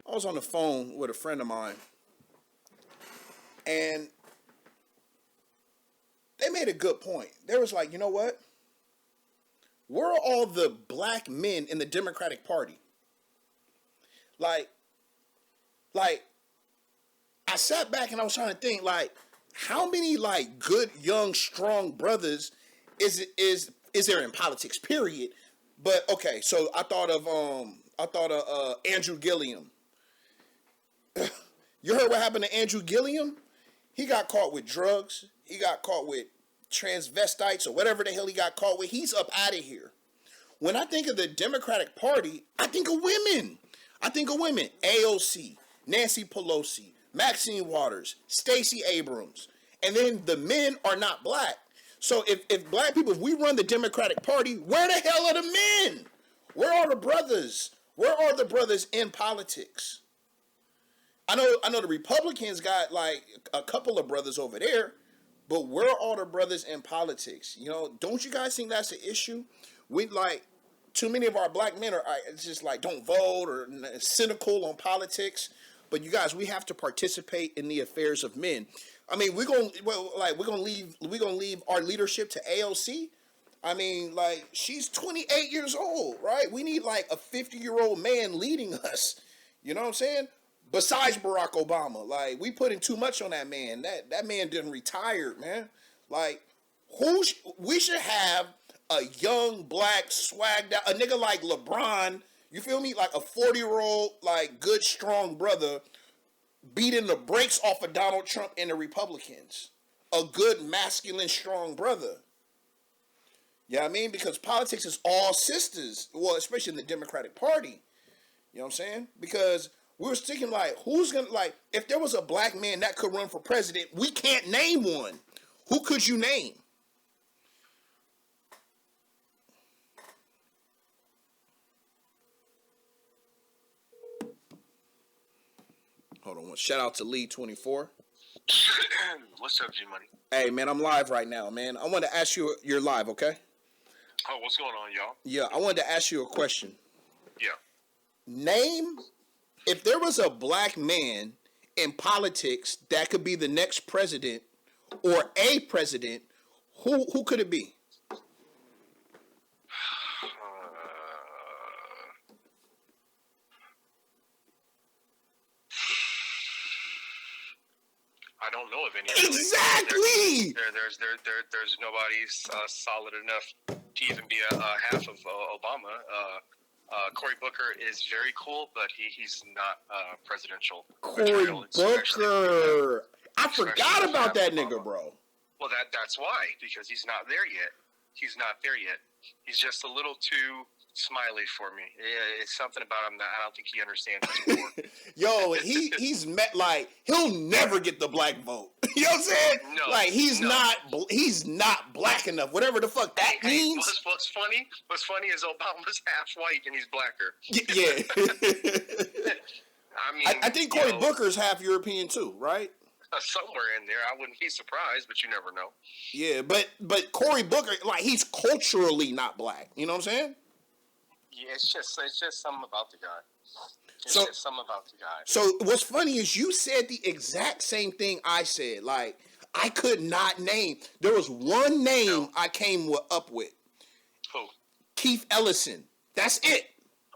I was on the phone with a friend of mine, and they made a good point. They was like, you know what? Where are all the black men in the Democratic Party? Like, I sat back and I was trying to think, like, how many like good, young, strong brothers is there in politics? Period. But okay, so I thought of Andrew Gilliam. You heard what happened to Andrew Gilliam? He got caught with drugs. He got caught with transvestites or whatever the hell he got caught with. He's up out of here. When I think of the Democratic Party, I think of women. AOC, Nancy Pelosi, Maxine Waters, Stacey Abrams. And then the men are not black. So if black people, if we run the Democratic Party, where the hell are the men? Where are the brothers? Where are the brothers in politics? I know the Republicans got like a couple of brothers over there, but where are all the brothers in politics? You know, don't you guys think that's an issue? We like too many of our black men are just like don't vote or cynical on politics. But you guys, we have to participate in the affairs of men. I mean, we're gonna leave our leadership to AOC. I mean, like she's 28 years old, right? We need like a 50-year-old man leading us. You know what I'm saying? Besides Barack Obama, like we putting too much on that man. That man didn't retire, man. Like we should have a young black swagged out a nigga like LeBron. You feel me? Like a 40-year-old, like good strong brother beating the brakes off of Donald Trump and the Republicans. A good masculine strong brother. You know what I mean? Because politics is all sisters. Well, especially in the Democratic Party. You know what I'm saying? Because we were thinking like, who's gonna like if there was a black man that could run for president, we can't name one. Who could you name? Hold on. Shout out to Lee24. What's up, G Money? Hey man, I'm live right now, man. I wanted to ask you. You're live, okay? Oh, what's going on, y'all? Yeah, I wanted to ask you a question. Yeah. Name, if there was a black man in politics that could be the next president or a president, who could it be? I don't know of any. Exactly. There's nobody solid enough to even be a half of Obama. Cory Booker is very cool, but he's not presidential. Cory Booker. I forgot about that nigga, bro. Well, that's why, because he's not there yet. He's just a little too smiley for me. Yeah, it's something about him that I don't think he understands his war. Yo, he's met like he'll never get the black vote. You know what I'm saying? No, like he's not black enough. Whatever the fuck that means. What's funny is Obama's half white and he's blacker. Yeah. I think Cory Booker's half European too, right? Somewhere in there, I wouldn't be surprised, but you never know. Yeah, but Cory Booker, like he's culturally not black. You know what I'm saying? Yeah, it's just something about the guy. So what's funny is you said the exact same thing I said. Like I could not name. There was one name I came up with. Who? Keith Ellison. That's it.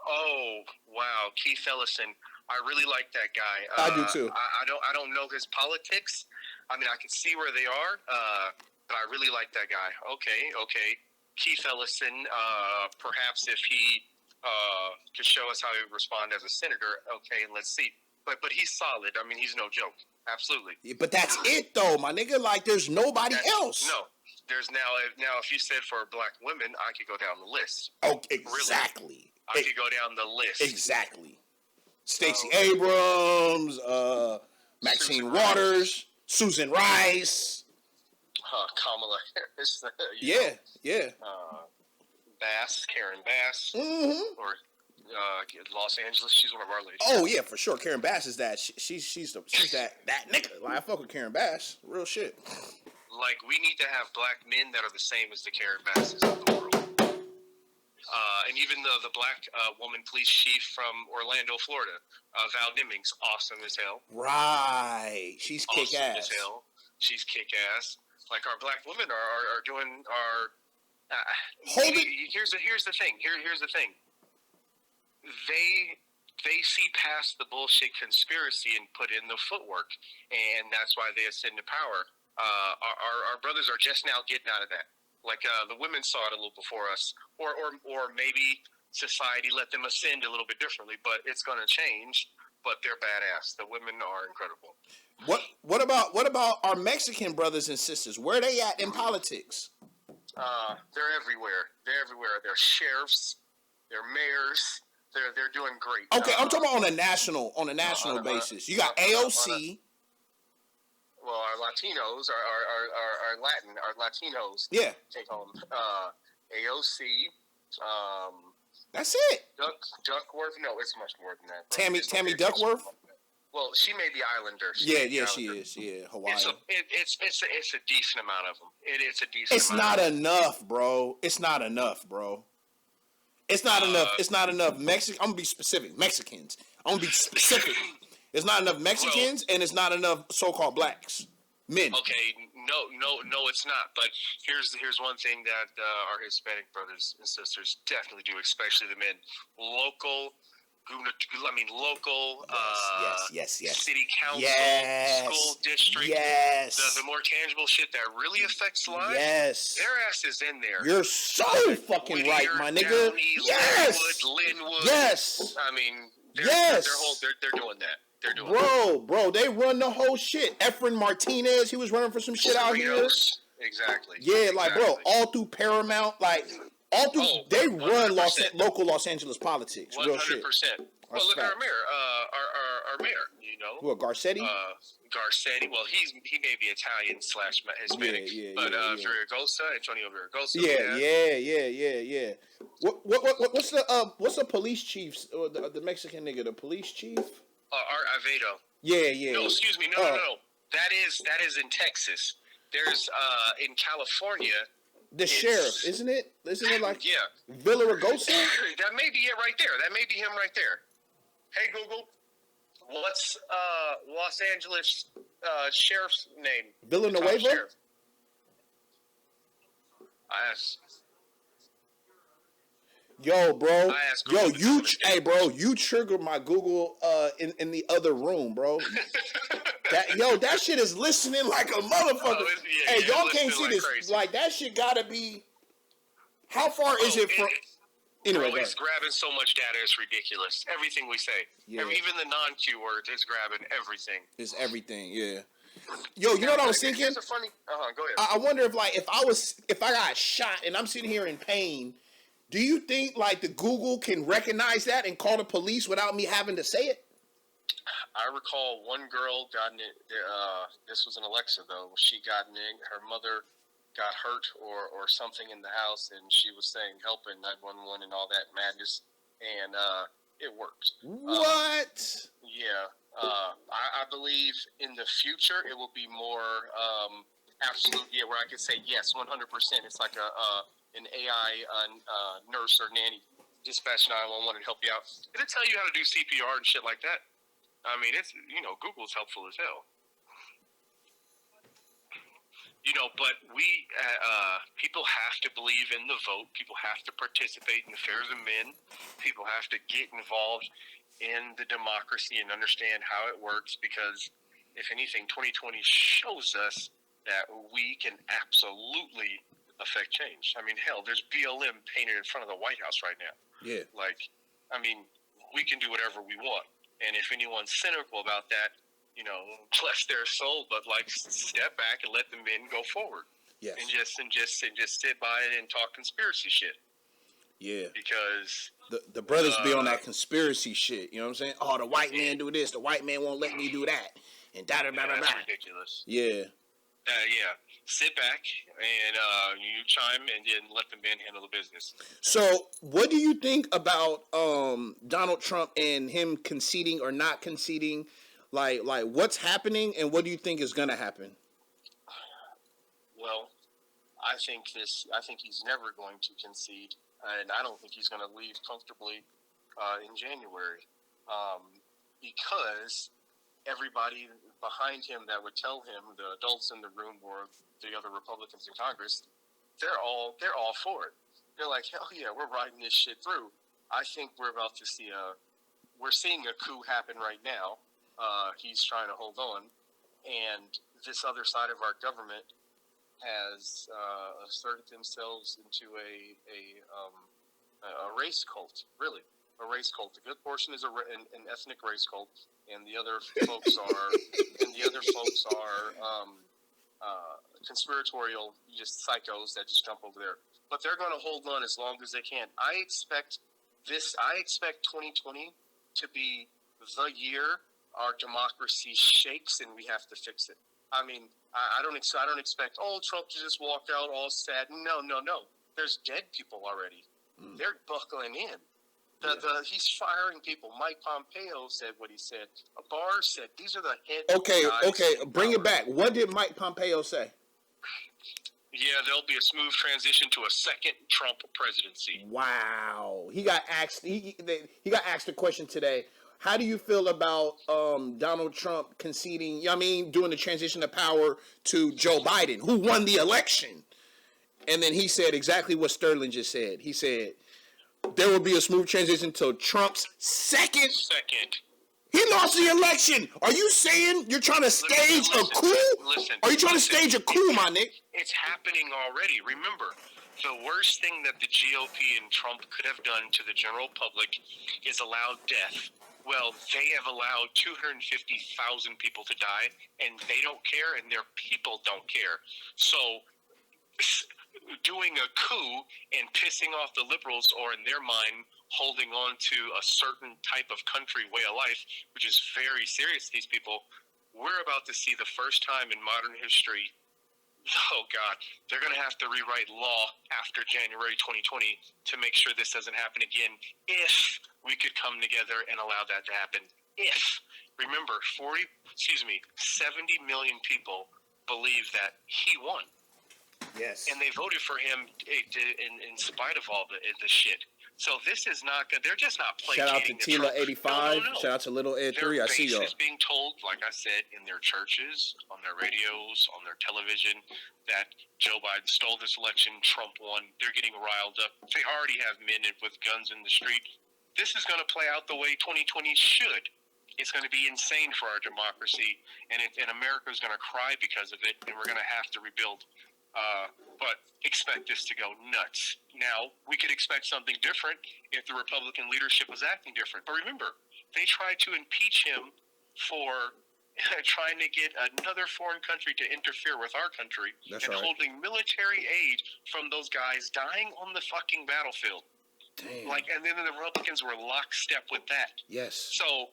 Oh wow, Keith Ellison. I really like that guy. I do too. I don't know his politics. I mean, I can see where they are, but I really like that guy. Okay. Keith Ellison. Perhaps if he could show us how he would respond as a senator. Okay, let's see. But he's solid. I mean, he's no joke. Absolutely. Yeah, but that's it though, my nigga. Like, there's nobody else. No. There's now. If you said for black women, I could go down the list. Oh, exactly. Really. I could go down the list. Exactly. Stacey Abrams, Maxine Waters, Susan Rice, Kamala Harris. Yeah. Karen Bass. Mm-hmm. Or Los Angeles. She's one of our ladies. Oh yeah, for sure. Karen Bass is that. She's that nigga. Like I fuck with Karen Bass. Real shit. Like we need to have black men that are the same as the Karen Basses of the world. And even the black woman police chief from Orlando, Florida, Val Nimmings, awesome as hell. Right, she's kick awesome ass. As hell. She's kick ass. Like our black women are doing our. Hold it. Here's the thing. Here's the thing. They see past the bullshit conspiracy and put in the footwork, and that's why they ascend to power. Our brothers are just now getting out of that. Like the women saw it a little before us, or maybe society let them ascend a little bit differently. But it's going to change. But they're badass. The women are incredible. What about our Mexican brothers and sisters? Where they at in politics? They're everywhere. They're sheriffs. They're mayors. They're doing great. Okay, I'm talking about on a national basis. You got AOC. Well, our Latinos, our Latinos. Yeah. Take home AOC. That's it. Duckworth. No, it's much more than that. Tammy Duckworth. Well, she may be Islander. She is. Yeah, Hawaii. It's a decent amount of them. It's a decent. It's not enough, bro. It's not enough, bro. It's not enough. It's not enough. I'm gonna be specific. Mexicans. I'm gonna be specific. It's not enough Mexicans, and it's not enough so-called blacks, men. Okay, no, it's not. But here's one thing that our Hispanic brothers and sisters definitely do, especially the men. Local. Yes. City council, school district. Yes. The more tangible shit that really affects lives. Yes. Their ass is in there. You're so fucking Whittier, right, my nigga. Downey, Yes. Linwood. Yes. I mean, they're doing that. They're doing that. Bro, they run the whole shit. Efren Martinez, he was running for some shit out here. Exactly. Yeah, like, bro, all through Paramount, like, they run local Los Angeles politics. 100%. Real shit. Well, look at our mayor, our mayor, you know. Who, Garcetti? Garcetti. Well, he may be Italian / Hispanic, but Antonio Virgosa. Yeah. What's the police chief's or the Mexican nigga? The police chief? Art Avedo. Yeah. No, excuse me. No. That is in Texas. There's in California. The sheriff, isn't it? Isn't it like Villaraigosa? That may be it right there. That may be him right there. Hey Google, what's Los Angeles sheriff's name? Villanueva. I asked. Yo, bro. Hey, bro, you triggered my Google in the other room, bro. That shit is listening like a motherfucker. Y'all can't see this. Crazy. Like, that shit gotta be. How far is it from? Anyway, it's grabbing so much data, it's ridiculous. Everything we say, even the non-Q words, it's grabbing everything. It's everything, yeah. Yo, you know what I was thinking? Here's a funny. Go ahead. I wonder if I got shot and I'm sitting here in pain. Do you think like the Google can recognize that and call the police without me having to say it? I recall one girl got in it. This was an Alexa though. She got in it. Her mother got hurt or something in the house, and she was saying help in 911 and all that madness, and it worked. What? I believe in the future it will be more absolute. Yeah, where I could say yes, 100%. It's like an AI nurse or nanny dispatch 911 and help you out. It'll tell you how to do CPR and shit like that. I mean, it's Google's helpful as hell. But we people have to believe in the vote. People have to participate in the affairs of men. People have to get involved in the democracy and understand how it works. Because if anything, 2020 shows us that we can absolutely affect change. I mean, hell, there's BLM painted in front of the White House right now. Yeah. We can do whatever we want. And if anyone's cynical about that, bless their soul, but step back and let the men go forward. Yes. And just sit by it and talk conspiracy shit. Yeah. Because the brothers be on that conspiracy shit. You know what I'm saying? Oh, the white man do this. The white man won't let me do that. And da da da da da. That's ridiculous. Yeah. Yeah, sit back and you chime, and then let the man handle the business. So, what do you think about Donald Trump and him conceding or not conceding? Like what's happening, and what do you think is gonna happen? Well, I think he's never going to concede, and I don't think he's going to leave comfortably in January, because everybody behind him that would tell him, the adults in the room or the other Republicans in Congress, they're all for it. They're like, hell yeah, we're riding this shit through. I think we're about to see we're seeing a coup happen right now. He's trying to hold on, and this other side of our government has asserted themselves into a race cult, really. A race cult. A good portion is an ethnic race cult, and the other folks are conspiratorial, just psychos that just jump over there. But they're going to hold on as long as they can. I expect 2020 to be the year our democracy shakes, and we have to fix it. I mean, I don't expect Trump to just walk out all sad. No. There's dead people already. They're buckling in. He's firing people. Mike Pompeo said what he said. Barr said these are the head. Okay. Bring it back. What did Mike Pompeo say? Yeah, there'll be a smooth transition to a second Trump presidency. Wow. He got asked. He got asked a question today. How do you feel about Donald Trump conceding, doing the transition of power to Joe Biden, who won the election? And then he said exactly what Sterling just said. He said, there will be a smooth transition to Trump's second. He lost the election. Are you saying you're trying to stage a coup? Are you trying to stage a coup, my Nick? It's happening already. Remember, the worst thing that the GOP and Trump could have done to the general public is allow death. Well, they have allowed 250,000 people to die, and they don't care, and their people don't care. So doing a coup and pissing off the liberals, or in their mind, holding on to a certain type of country way of life, which is very serious to these people, we're about to see the first time in modern history. Oh, God, they're going to have to rewrite law after January 2020 to make sure this doesn't happen again, if we could come together and allow that to happen. Remember, 70 million people believe that he won. Yes. And they voted for him in spite of all the shit. So this is not good. They're just not placating. Shout out to Tila85. No. Shout out to Little Ed 3. I see y'all. Their base is being told, like I said, in their churches, on their radios, on their television, that Joe Biden stole this election, Trump won. They're getting riled up. They already have men with guns in the street. This is going to play out the way 2020 should. It's going to be insane for our democracy, and America is going to cry because of it, and we're going to have to rebuild. But expect this to go nuts. Now, we could expect something different if the Republican leadership was acting different. But remember, they tried to impeach him for trying to get another foreign country to interfere with our country. That's and right. Holding military aid from those guys dying on the fucking battlefield. Damn. And then the Republicans were lockstep with that. Yes. So,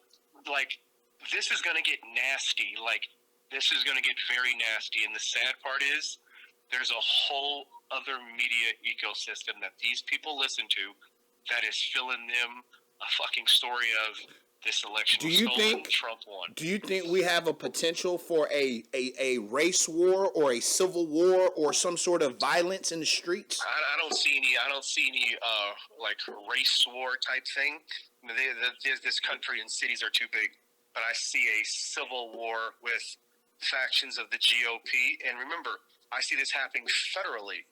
this is going to get nasty. This is going to get very nasty. And the sad part is, there's a whole other media ecosystem that these people listen to that is filling them a fucking story of this election was stolen, Trump won. Do you think we have a potential for a race war or a civil war or some sort of violence in the streets? I don't see any race war type thing. This country and cities are too big. But I see a civil war with factions of the GOP. And remember, I see this happening federally.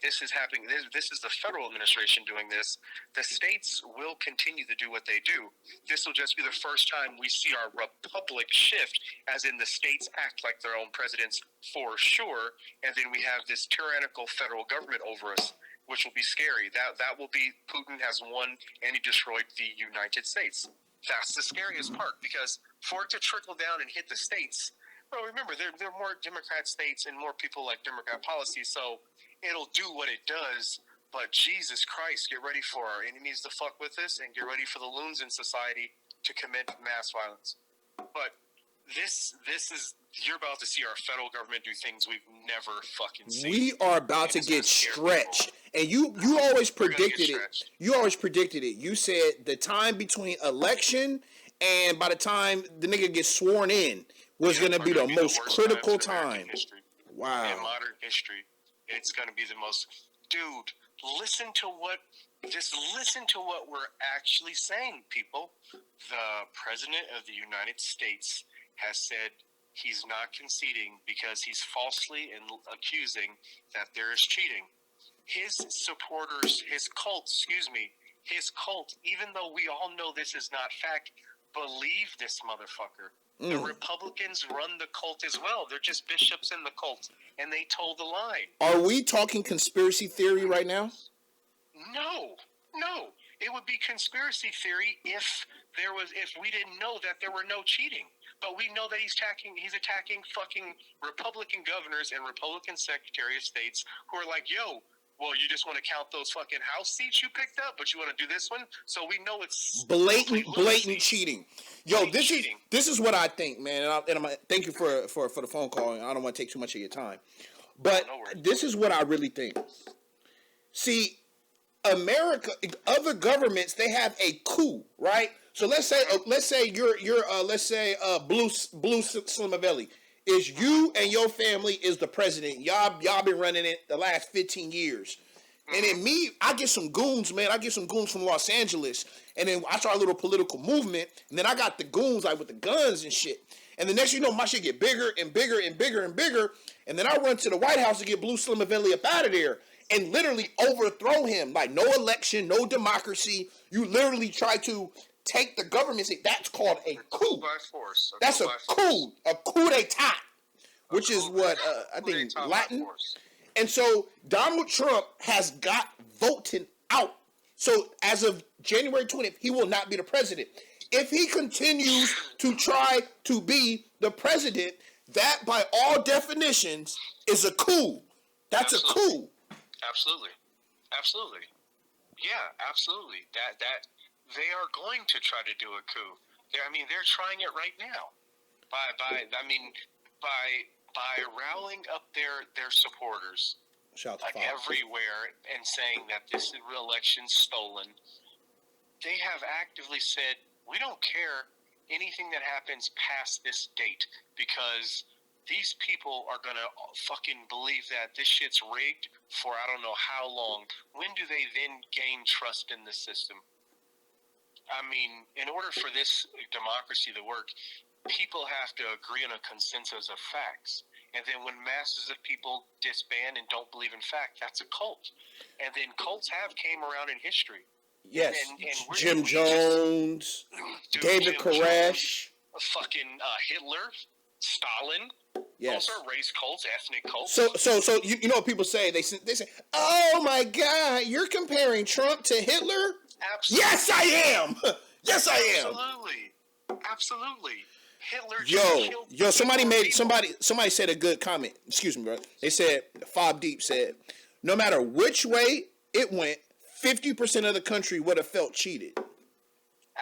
This is happening. This is the federal administration doing this. The states will continue to do what they do. This will just be the first time we see our republic shift, as in the states act like their own presidents for sure, and then we have this tyrannical federal government over us, which will be scary. That will be, Putin has won and he destroyed the United States. That's the scariest part, because for it to trickle down and hit the states. Well, remember, there are more Democrat states and more people like Democrat policy, so it'll do what it does. But Jesus Christ, get ready for our enemies to fuck with us, and get ready for the loons in society to commit mass violence. But this is, you're about to see our federal government do things we've never fucking seen. We are about to get stretched. And you always predicted it. You always predicted it. You said the time between election and by the time the nigga gets sworn in was going to be the most critical time. Wow. In modern history, it's going to be the most. Dude, listen to what we're actually saying, people. The President of the United States has said he's not conceding because he's falsely accusing that there is cheating. His supporters, his cult, even though we all know this is not fact, believe this motherfucker. The Republicans run the cult as well. They're just bishops in the cult, and they toe the line. Are we talking conspiracy theory right now? No. It would be conspiracy theory if we didn't know that there were no cheating. But we know that he's attacking fucking Republican governors and Republican Secretary of States who are like, yo, well, you just want to count those fucking House seats you picked up, but you want to do this one? So we know it's blatant cheating. Yo, this is what I think, man. And I'm thank you for the phone call. I don't want to take too much of your time. But this is what I really think. See, America, other governments, they have a coup, right? So let's say you're Blue Slimavelli is you and your family is the president. Y'all been running it the last 15 years. And then I get some goons, man. I get some goons from Los Angeles. And then I start a little political movement. And then I got the goons like with the guns and shit. And the next you know, my shit get bigger and bigger and bigger and bigger. And then I run to the White House to get Blue Slimavelli up out of there and literally overthrow him. Like no election, no democracy. You literally try to take the government. That's called a coup. By force. That's a coup. A coup d'etat. Which is what I think Latin. And so Donald Trump has got voted out. So as of January 20th, he will not be the president. If he continues to try to be the president, that by all definitions is a coup. That's a coup. Absolutely. Yeah, absolutely. That they are going to try to do a coup. They're trying it right now. By rallying up their supporters everywhere and saying that this election's stolen. They have actively said, we don't care anything that happens past this date because these people are going to fucking believe that this shit's rigged for I don't know how long. When do they then gain trust in the system? In order for this democracy to work, people have to agree on a consensus of facts. And then when masses of people disband and don't believe in fact, that's a cult. And then cults have came around in history. Yes, and Jim Jones, David Koresh, fucking Hitler, Stalin. Yes, those are race cults, ethnic cults. So you know what people say? They say, "Oh my God, you're comparing Trump to Hitler?" Absolutely. Yes, I am. Yes, I am. Absolutely. Hitler. Yo, somebody said a good comment. Excuse me, bro. They said Fob Deep said, no matter which way it went, 50% of the country would have felt cheated.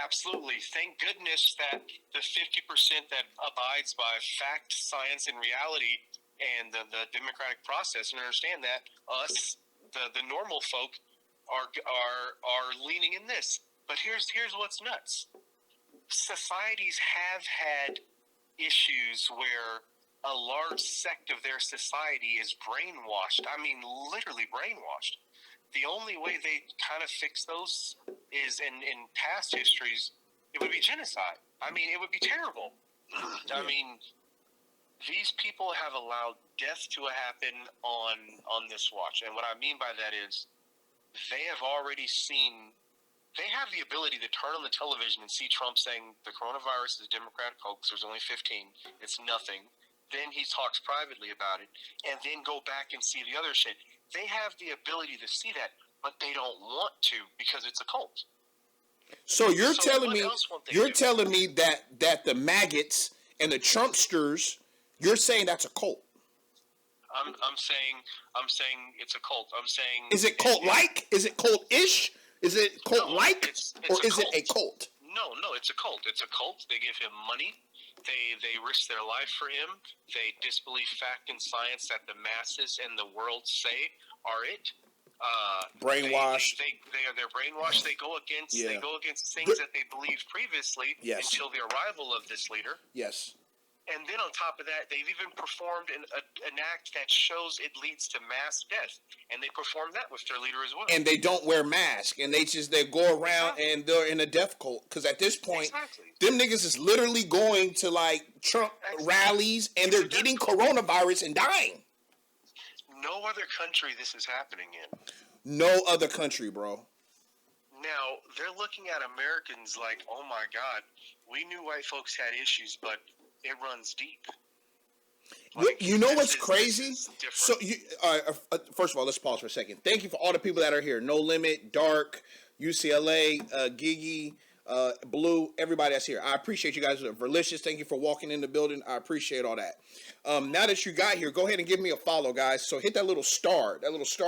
Absolutely. Thank goodness that the 50% that abides by fact, science, and reality, and the democratic process, and understand that us, the normal folk, are leaning in this. But here's what's nuts. Societies have had issues where a large sect of their society is brainwashed. Literally brainwashed. The only way they kind of fix those is in past histories, it would be genocide. It would be terrible. These people have allowed death to happen on this watch. And what I mean by that is they have already seen. They have the ability to turn on the television and see Trump saying the coronavirus is a Democratic hoax. There's only 15. It's nothing. Then he talks privately about it, and then go back and see the other shit. They have the ability to see that, but they don't want to because it's a cult. So you're telling me that the maggots and the Trumpsters, you're saying that's a cult. I'm saying it's a cult. I'm saying, is it cult-like? Is it cult-ish? Is it cult-like, or is it a cult? No, it's a cult. It's a cult. They give him money. They risk their life for him. They disbelieve fact and science that the masses and the world say are it. Brainwashed. They're brainwashed. They go against things that they believed previously until the arrival of this leader. Yes. And then on top of that, they've even performed an act that shows it leads to mass death, and they perform that with their leader as well. And they don't wear masks, and they go around and they're in a death cult. Because at this point, them niggas is literally going to like Trump rallies, and they're getting coronavirus and dying. No other country this is happening in. No other country, bro. Now they're looking at Americans like, oh my God, we knew white folks had issues, but it runs deep. Like, you know what's crazy? So, first of all, let's pause for a second. Thank you for all the people that are here. No Limit, Dark, UCLA, Gigi, Blue, everybody that's here. I appreciate you guys. Verlicious, thank you for walking in the building. I appreciate all that. Now that you got here, go ahead and give me a follow, guys. So hit that little star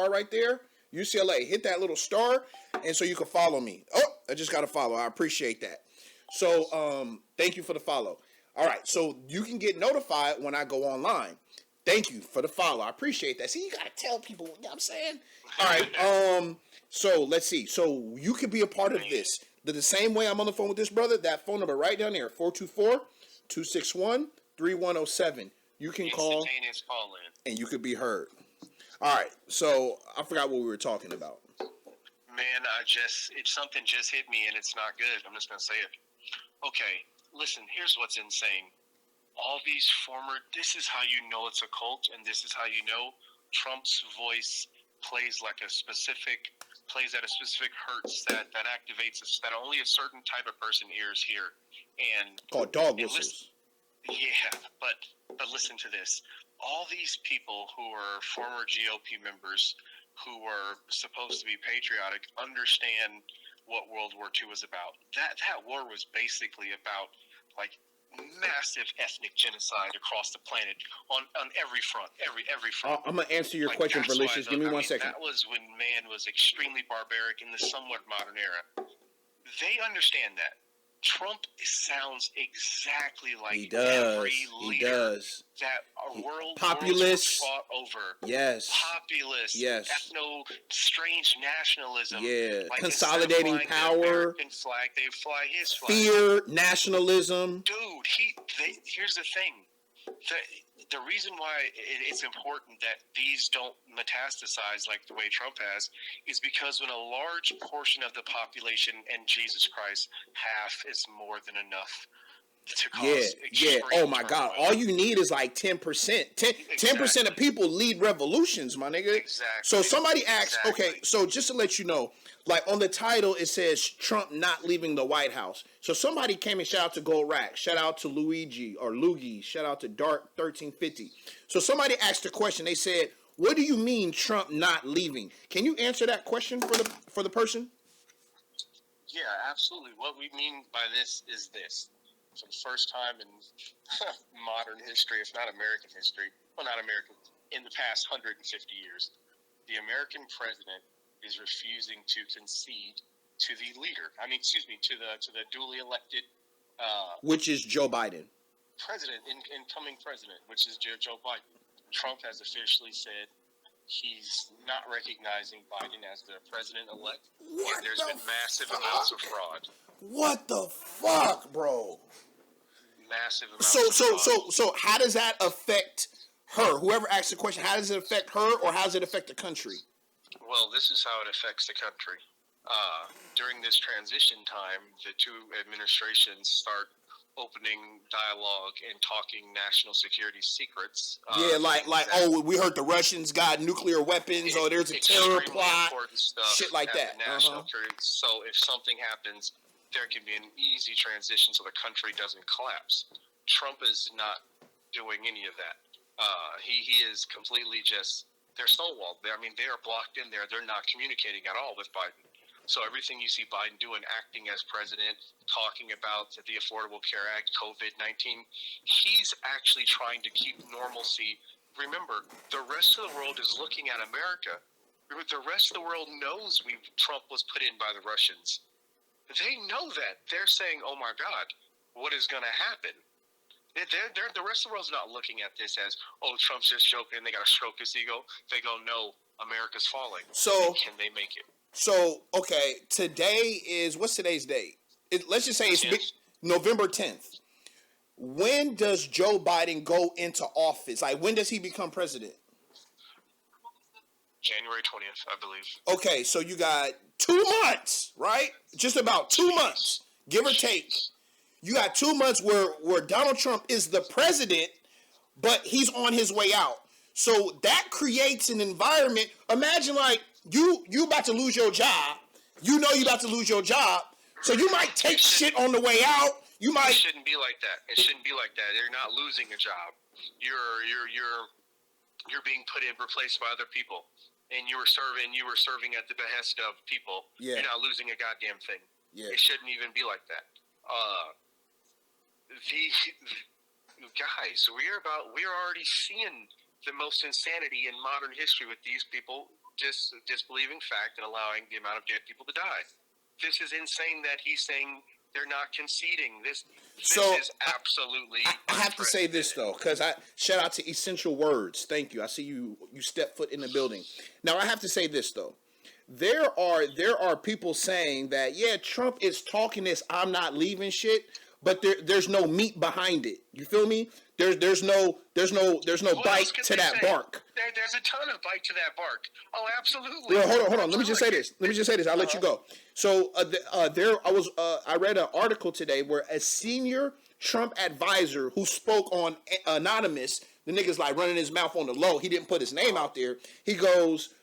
right there. UCLA, hit that little star, and so you can follow me. Oh, I just got a follow. I appreciate that. So, thank you for the follow. All right, so you can get notified when I go online. Thank you for the follow. I appreciate that. See, you got to tell people, you know what I'm saying? All right, so let's see. So you could be a part of this. The same way I'm on the phone with this brother, that phone number right down there, 424-261-3107. You can call, and you could be heard. All right, so I forgot what we were talking about. Man, something just hit me, and it's not good. I'm just going to say it. Okay. Listen, here's what's insane. All these this is how you know it's a cult, and this is how you know Trump's voice plays at a specific hertz that activates that only a certain type of person ears hear. And called dog whistles. But listen to this. All these people who are former GOP members who were supposed to be patriotic understand what World War II was about. That war was basically about like massive ethnic genocide across the planet on every front, every front. I'm gonna answer your question, Verlicious. Give me 1 second. That was when man was extremely barbaric in the somewhat modern era. They understand that. Trump sounds exactly like every leader that our world populist fought over. Yes. Populist. Yes. Strange nationalism. Yeah. Like consolidating power. The American flag, they fly his flag. Fear, nationalism. Dude, here's the thing. The reason why it's important that these don't metastasize like the way Trump has is because when a large portion of the population and Jesus Christ, half is more than enough to cause extreme Oh my God. turmoil. All you need is like 10%. 10% of people lead revolutions, my nigga. Exactly. So somebody asked, okay, so just to let you know, like on the title, it says Trump not leaving the White House. So somebody came and shout out to Gold Rack, shout out to Loogie, shout out to Dark 1350. So somebody asked a question. They said, what do you mean Trump not leaving? Can you answer that question for the person? Yeah, absolutely. What we mean by this is this. For the first time in modern history, if not American history, well, not American, in the past 150 years, the American president is refusing to concede to the leader. To the duly elected, which is Joe Biden, incoming president, which is Joe Biden. Trump has officially said he's not recognizing Biden as the president-elect, and there's been massive amounts of fraud. What the fuck, bro? Massive amounts of fraud. So how does that affect her? Whoever asked the question, how does it affect her, or how does it affect the country? Well, this is how it affects the country. During this transition time, the two administrations start opening dialogue and talking national security secrets. We heard the Russians got nuclear weapons, or there's a terror plot, shit like that. National security. So if something happens, there can be an easy transition so the country doesn't collapse. Trump is not doing any of that. He is completely they're stonewalled. They are blocked in there. They're not communicating at all with Biden. So everything you see Biden doing, acting as president, talking about the Affordable Care Act, COVID-19, he's actually trying to keep normalcy. Remember, the rest of the world is looking at America. The rest of the world knows Trump was put in by the Russians. They know that. They're saying, oh my God, what is going to happen? The rest of the world's not looking at this as, oh, Trump's just joking and they got to stroke his ego. They go, no, America's falling. So can they make it? So okay, today is what's today's date? Let's just say it's November 10th. When does Joe Biden go into office? Like, when does he become president? January 20th, I believe. Okay, so you got 2 months, right? Just about 2 months, give or take. You got 2 months where Donald Trump is the president, but he's on his way out. So that creates an environment. Imagine like you about to lose your job. You know you about to lose your job. So you might take shit on the way out. You might. It shouldn't be like that. It shouldn't be like that. You're not losing a job. You're being replaced by other people, and you were serving at the behest of people. Yeah. You're not losing a goddamn thing. Yeah. It shouldn't even be like that. Guys, we're already seeing the most insanity in modern history with these people just disbelieving fact and allowing the amount of dead people to die. This is insane that he's saying they're not conceding. This is absolutely. I have to say this though, because I shout out to Essential Words. Thank you. I see you step foot in the building. Now I have to say this though. There are people saying that Trump is talking this I'm not leaving shit, but there's no meat behind it. You feel me? There's no bite to that bark. There's a ton of bite to that bark. Oh, absolutely. Well, hold on. Let me just say this. I'll let you go. So I read an article today where a senior Trump advisor who spoke on Anonymous, the nigga's like running his mouth on the low. He didn't put his name out there. He goes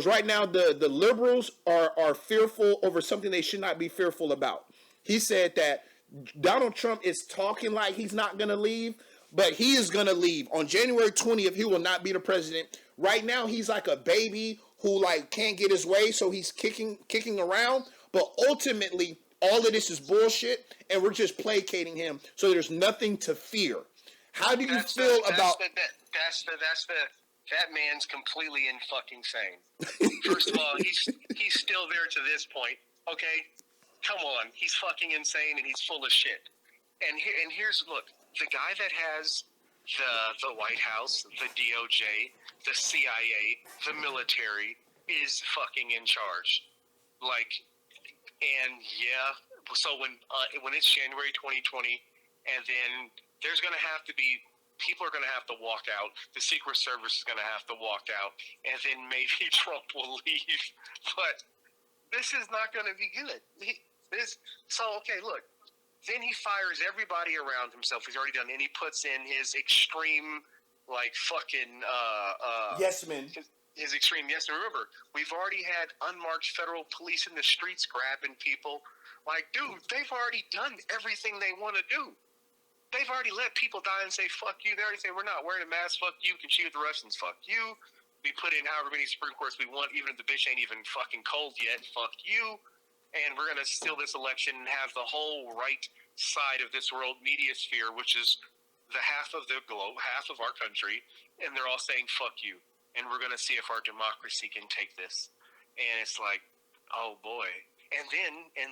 right now the liberals are fearful over something they should not be fearful about. He said that Donald Trump is talking like he's not going to leave, but he is going to leave. On January 20th, he will not be the president. Right now, he's like a baby who like can't get his way, so he's kicking around. But ultimately, all of this is bullshit, and we're just placating him, so there's nothing to fear. How do you feel about... That man's completely in fucking sane. First of all, he's still there to this point, okay? Come on, he's fucking insane and he's full of shit. And here's look, the guy that has the White House, the DOJ, the CIA, the military is fucking in charge. Like, and so when it's January 2020, and then there's gonna have to be people are gonna have to walk out. The Secret Service is gonna have to walk out, and then maybe Trump will leave. But this is not gonna be good. Look. Then he fires everybody around himself. He's already done, and he puts in his extreme, like fucking yes men. His extreme yes. And remember, we've already had unmarked federal police in the streets grabbing people. Like, dude, they've already done everything they want to do. They've already let people die and say fuck you. They already say we're not wearing a mask. Fuck you. Can shoot the Russians. Fuck you. We put in however many Supreme Courts we want, even if the bitch ain't even fucking cold yet. Fuck you. And we're going to steal this election and have the whole right side of this world media sphere, which is the half of the globe, half of our country, and they're all saying, fuck you. And we're going to see if our democracy can take this. And it's like, oh boy. And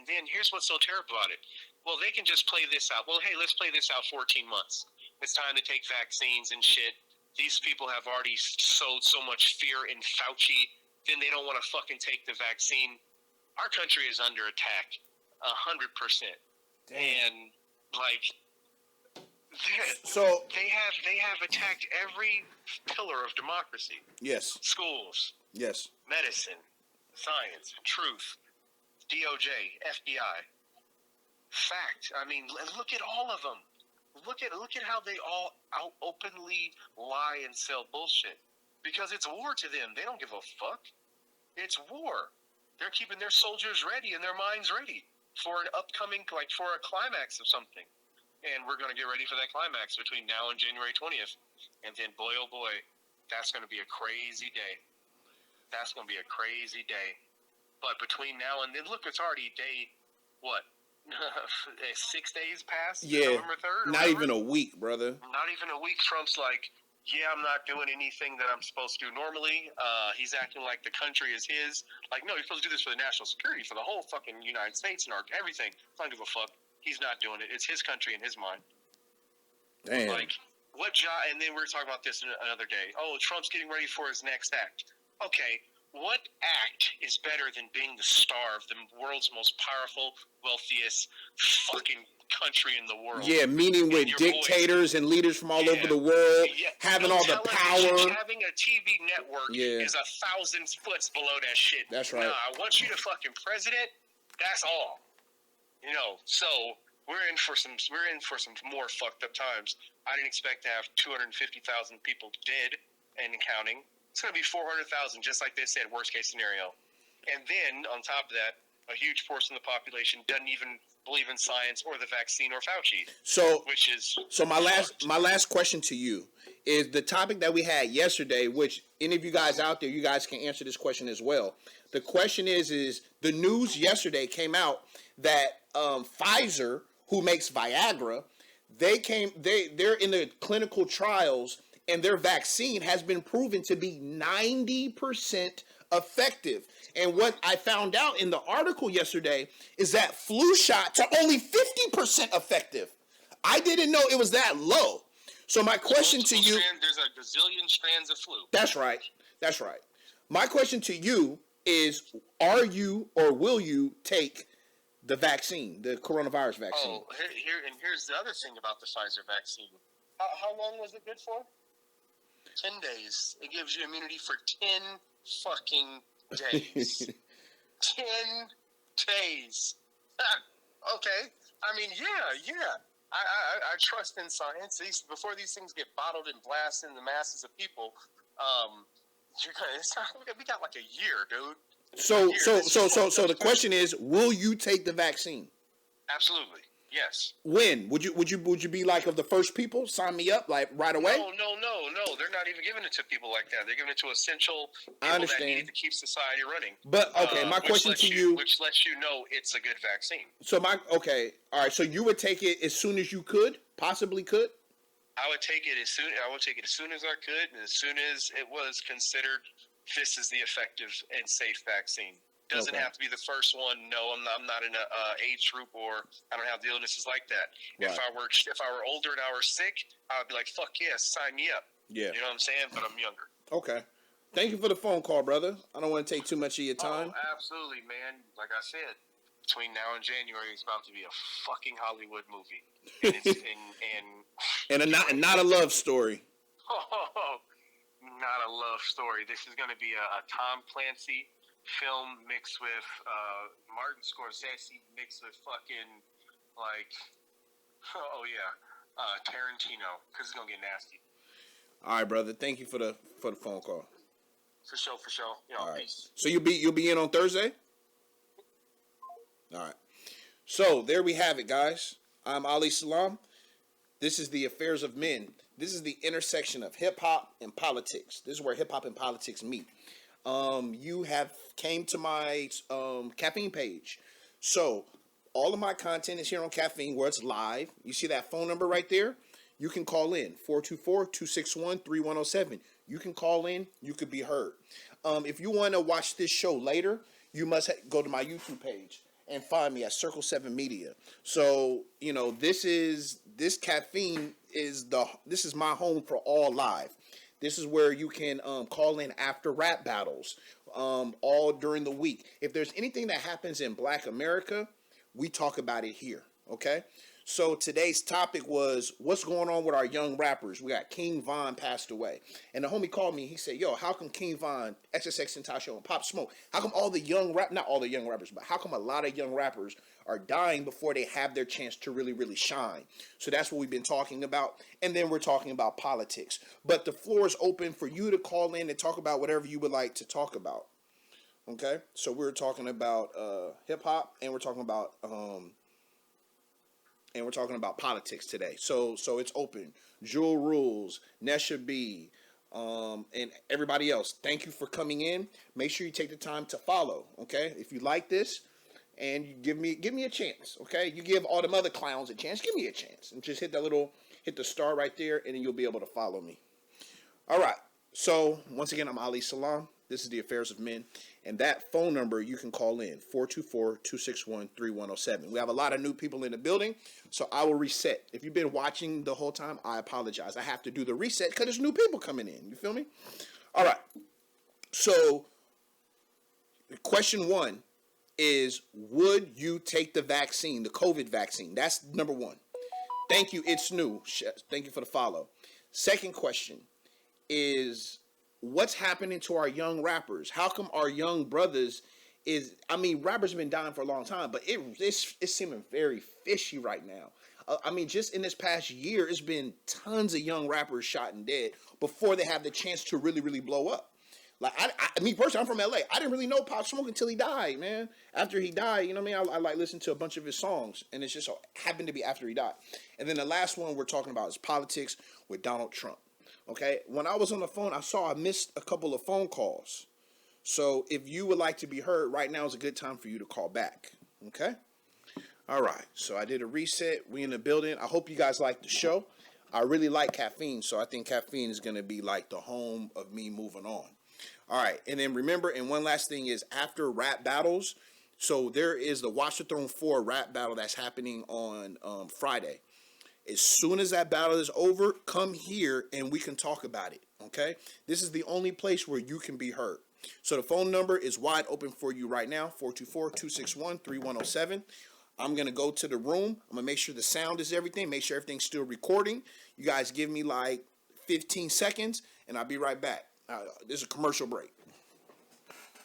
then here's what's so terrible about it. Well, they can just play this out. Well, hey, let's play this out 14 months. It's time to take vaccines and shit. These people have already sowed so much fear in Fauci, then they don't want to fucking take the vaccine. Our country is under attack, 100%. And like, so they have attacked every pillar of democracy. Yes. Schools. Yes. Medicine, science, truth, DOJ, FBI. Fact. I mean, look at all of them. Look at how they all out openly lie and sell bullshit. Because it's war to them. They don't give a fuck. It's war. They're keeping their soldiers ready and their minds ready for an upcoming, like for a climax of something. And we're going to get ready for that climax between now and January 20th. And then, boy, oh boy, that's going to be a crazy day. That's going to be a crazy day. But between now and then, look, it's already day, what? 6 days past? Yeah. November 3rd? Not even a week, brother. Not even a week. Trump's like, yeah, I'm not doing anything that I'm supposed to do normally. He's acting like the country is his. Like, no, he's supposed to do this for the national security, for the whole fucking United States and everything. I don't give a fuck. He's not doing it. It's his country in his mind. Damn. Like, what job? And then we were talking about this another day. Oh, Trump's getting ready for his next act. Okay, what act is better than being the star of the world's most powerful, wealthiest fucking country in the world? Yeah, meeting with dictators and leaders from all over the world, having all the power. Having a TV network is 1,000 foot below that shit. That's right. Nah, I want you to fucking president. That's all. You know, so we're in for some more fucked up times. I didn't expect to have 250,000 people dead and counting. It's going to be 400,000, just like they said, worst case scenario. And then, on top of that, a huge portion of the population doesn't even believe in science or the vaccine or Fauci. So my last question to you is the topic that we had yesterday, which any of you guys out there, you guys can answer this question as well. The question is the news yesterday came out that Pfizer, who makes Viagra, they're in the clinical trials, and their vaccine has been proven to be 90% effective. And what I found out in the article yesterday is that flu shots are only 50% effective. I didn't know it was that low. So my question to you... There's a gazillion strands of flu. That's right. That's right. My question to you is, are you or will you take the vaccine, the coronavirus vaccine? Oh, here's the other thing about the Pfizer vaccine. How long was it good for? 10 days. It gives you immunity for 10 fucking days. 10 days. Okay. I mean, yeah. I trust in science. Before these things get bottled and blasted in the masses of people, we got like a year, dude. So the question is, will you take the vaccine? Absolutely. Yes. When would you be like of the first people? Sign me up like right away? No. They're not even giving it to people like that. They're giving it to essential people I understand. that need to keep society running. But okay, my question to you, which lets you know it's a good vaccine. So all right. So you would take it as soon as you possibly could. I would take it as soon as I could, and as soon as it was considered this is the effective and safe vaccine. Doesn't have to be the first one. No, I'm not in a age group, or I don't have the illnesses like that. Right. If I were older and I were sick, I would be like, fuck yes, sign me up. Yeah. You know what I'm saying? But I'm younger. Okay. Thank you for the phone call, brother. I don't want to take too much of your time. Oh, absolutely, man. Like I said, between now and January, it's about to be a fucking Hollywood movie. And it's and not a love story. Oh, not a love story. This is going to be a Tom Clancy film mixed with Martin Scorsese mixed with fucking Tarantino, because it's gonna get nasty. All right, brother. Thank you for the phone call. For sure. All right. Peace. So you'll be in on Thursday. All right. So there we have it, guys. I'm Ali Salaam. This is the Affairs of Men. This is the intersection of hip hop and politics. This is where hip hop and politics meet. You have came to my Caffeine page. So all of my content is here on Caffeine, where it's live. You see that phone number right there? You can call in, 424-261-3107. You can call in. You could be heard. If you want to watch this show later, you must go to my YouTube page and find me at CIRC7E Media. So, this Caffeine this is my home for all live. This is where you can call in after rap battles all during the week. If there's anything that happens in Black America, we talk about it here, okay? So today's topic was what's going on with our young rappers. We got King Von passed away. And the homie called me. He said, yo, how come King Von, XXXTentacion, and Pop Smoke, how come all the not all the young rappers, but how come a lot of young rappers are dying before they have their chance to really, really shine? So that's what we've been talking about. And then we're talking about politics. But the floor is open for you to call in and talk about whatever you would like to talk about. Okay? So we're talking about hip hop, and we're talking about politics today. So it's open. Jewel Rules, Nesha B, and everybody else. Thank you for coming in. Make sure you take the time to follow. Okay? If you like this, and you give me a chance, okay? You give all them other clowns a chance. Give me a chance, and just hit the star right there, and then you'll be able to follow me. All right. So once again, I'm Ali Salaam. This is the Affairs of Men. And that phone number, you can call in, 424-261-3107. We have a lot of new people in the building, so I will reset. If you've been watching the whole time, I apologize. I have to do the reset because there's new people coming in. You feel me? All right. So, question 1 is, would you take the vaccine, the COVID vaccine? That's number 1. Thank you. It's new. Thank you for the follow. Second question is, what's happening to our young rappers? How come our young brothers rappers have been dying for a long time, but it's seeming very fishy right now. Just in this past year, it's been tons of young rappers shot and dead before they have the chance to really, really blow up. Like, me personally, I'm from LA. I didn't really know Pop Smoke until he died, man. After he died, you know what I mean? I like listened to a bunch of his songs, and it's just so happened to be after he died. And then the last one we're talking about is politics with Donald Trump. Okay? When I was on the phone, I missed a couple of phone calls. So if you would like to be heard, right now is a good time for you to call back. Okay? All right. So I did a reset. We in the building. I hope you guys like the show. I really like Caffeine, so I think Caffeine is going to be like the home of me moving on. All right, and then remember, and one last thing is, after rap battles, so there is the Watch the Throne 4 rap battle that's happening on Friday. As soon as that battle is over, come here and we can talk about it, okay? This is the only place where you can be heard. So the phone number is wide open for you right now, 424-261-3107. I'm going to go to the room. I'm going to make sure the sound is everything, make sure everything's still recording. You guys give me like 15 seconds, and I'll be right back. This is a commercial break.